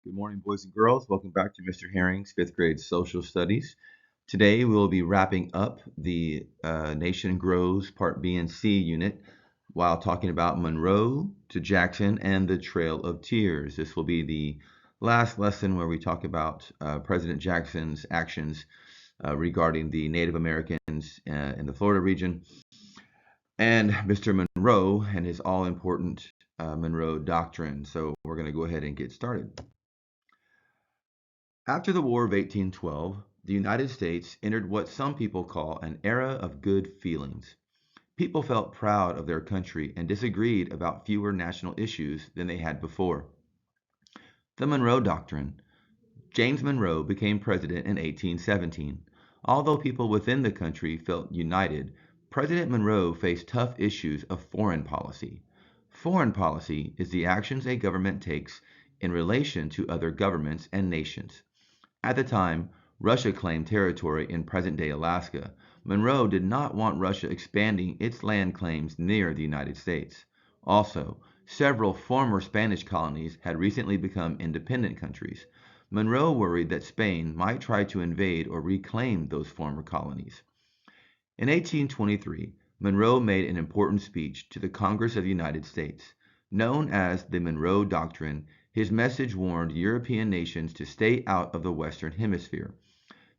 Good morning, boys and girls. Welcome back to Mr. Herring's fifth grade social studies. Today we'll be wrapping up the Nation Grows Part B and C unit while talking about Monroe to Jackson and the Trail of Tears. This will be the last lesson where we talk about President Jackson's actions regarding the Native Americans in the Florida region and Mr. Monroe and his all-important Monroe Doctrine. So we're going to go ahead and get started. After the War of 1812, the United States entered what some people call an era of good feelings. People felt proud of their country and disagreed about fewer national issues than they had before. The Monroe Doctrine. James Monroe became president in 1817. Although people within the country felt united, President Monroe faced tough issues of foreign policy. Foreign policy is the actions a government takes in relation to other governments and nations. At the time, Russia claimed territory in present-day Alaska. Monroe did not want Russia expanding its land claims near the United States. Also, several former Spanish colonies had recently become independent countries. Monroe worried that Spain might try to invade or reclaim those former colonies. In 1823, Monroe made an important speech to the Congress of the United States. Known as the Monroe Doctrine, his message warned European nations to stay out of the Western Hemisphere.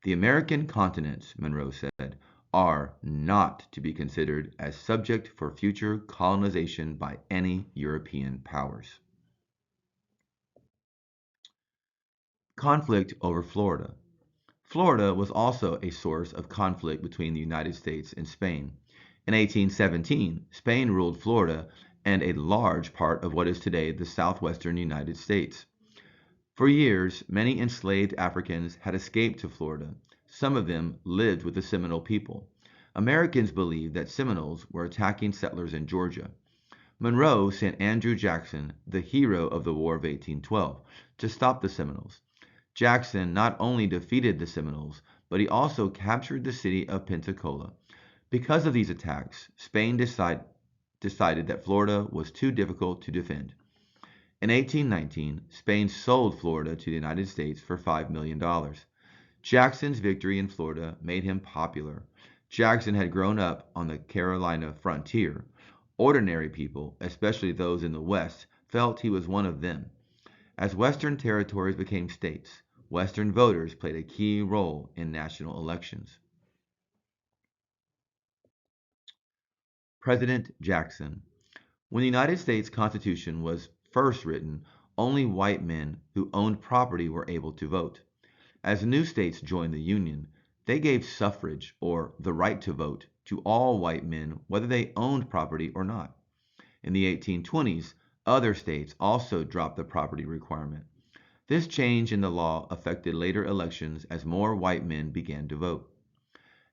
The American continents, Monroe said, are not to be considered as subject for future colonization by any European powers. Conflict over Florida. Florida was also a source of conflict between the United States and Spain. In 1817, Spain ruled Florida and a large part of what is today the southwestern United States. For years, many enslaved Africans had escaped to Florida. Some of them lived with the Seminole people. Americans believed that Seminoles were attacking settlers in Georgia. Monroe sent Andrew Jackson, the hero of the War of 1812, to stop the Seminoles. Jackson not only defeated the Seminoles, but he also captured the city of Pensacola. Because of these attacks, Spain decided that Florida was too difficult to defend. In 1819, Spain sold Florida to the United States for $5 million. Jackson's victory in Florida made him popular. Jackson had grown up on the Carolina frontier. Ordinary people, especially those in the West, felt he was one of them. As Western territories became states, Western voters played a key role in national elections. President Jackson. When the United States Constitution was first written, only white men who owned property were able to vote. As new states joined the Union, they gave suffrage, or the right to vote, to all white men whether they owned property or not. In the 1820s, other states also dropped the property requirement. This change in the law affected later elections as more white men began to vote.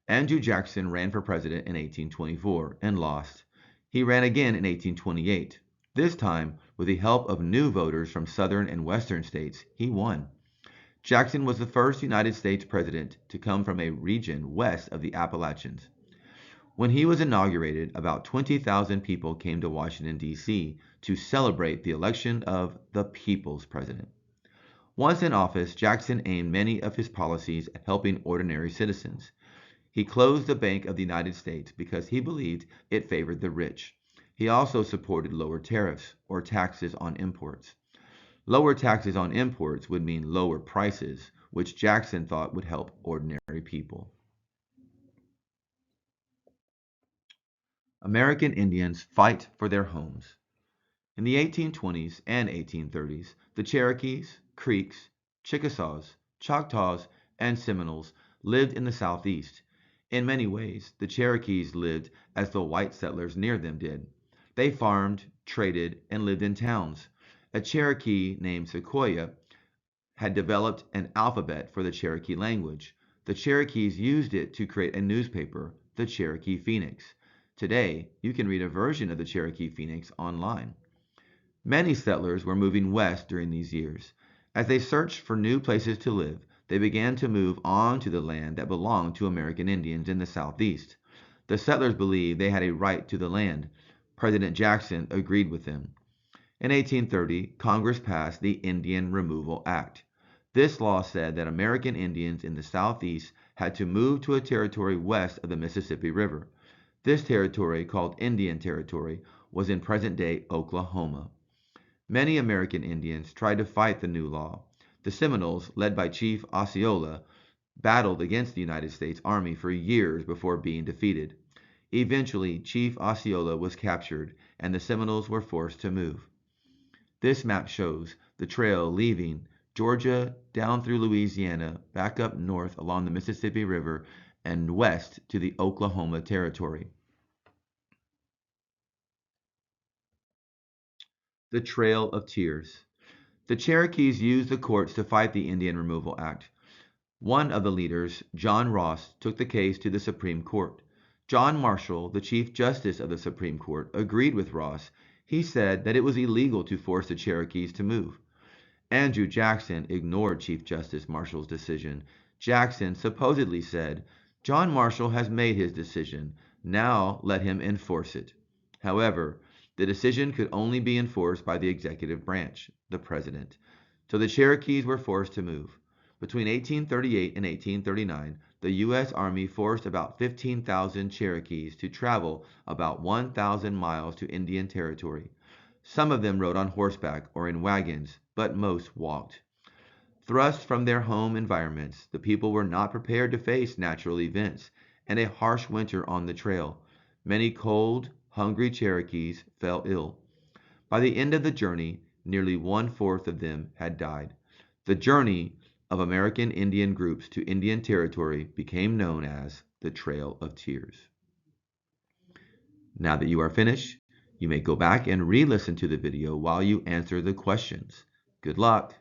Andrew Jackson ran for president in 1824 and lost. He ran again in 1828. This time, with the help of new voters from southern and western states, he won. Jackson was the first United States president to come from a region west of the Appalachians. When he was inaugurated, about 20,000 people came to Washington, D.C. to celebrate the election of the People's President. Once in office, Jackson aimed many of his policies at helping ordinary citizens. He closed the Bank of the United States because he believed it favored the rich. He also supported lower tariffs, or taxes on imports. Lower taxes on imports would mean lower prices, which Jackson thought would help ordinary people. American Indians fight for their homes. In the 1820s and 1830s, the Cherokees, Creeks, Chickasaws, Choctaws, and Seminoles lived in the Southeast. In many ways, the Cherokees lived as the white settlers near them did. They farmed, traded, and lived in towns. A Cherokee named Sequoyah had developed an alphabet for the Cherokee language. The Cherokees used it to create a newspaper, the Cherokee Phoenix. Today, you can read a version of the Cherokee Phoenix online. Many settlers were moving west during these years. As they searched for new places to live, they began to move on to the land that belonged to American Indians in the Southeast. The settlers believed they had a right to the land. President Jackson agreed with them. In 1830, Congress passed the Indian Removal Act. This law said that American Indians in the Southeast had to move to a territory west of the Mississippi River. This territory, called Indian Territory, was in present-day Oklahoma. Many American Indians tried to fight the new law. The Seminoles, led by Chief Osceola, battled against the United States Army for years before being defeated. Eventually, Chief Osceola was captured, and the Seminoles were forced to move. This map shows the trail leaving Georgia down through Louisiana, back up north along the Mississippi River, and west to the Oklahoma Territory. The Trail of Tears. The Cherokees used the courts to fight the Indian Removal Act. One of the leaders, John Ross, took the case to the Supreme Court. John Marshall, the Chief Justice of the Supreme Court, agreed with Ross. He said that it was illegal to force the Cherokees to move. Andrew Jackson ignored Chief Justice Marshall's decision. Jackson supposedly said, "John Marshall has made his decision. Now let him enforce it." However, the decision could only be enforced by the executive branch, the president. So the Cherokees were forced to move. Between 1838 and 1839, the U.S. Army forced about 15,000 Cherokees to travel about 1,000 miles to Indian Territory. Some of them rode on horseback or in wagons, but most walked. Thrust from their home environments, the people were not prepared to face natural events and a harsh winter on the trail. Many cold, hungry Cherokees fell ill. By the end of the journey, nearly one-fourth of them had died. The journey of American Indian groups to Indian Territory became known as the Trail of Tears. Now that you are finished, you may go back and re-listen to the video while you answer the questions. Good luck!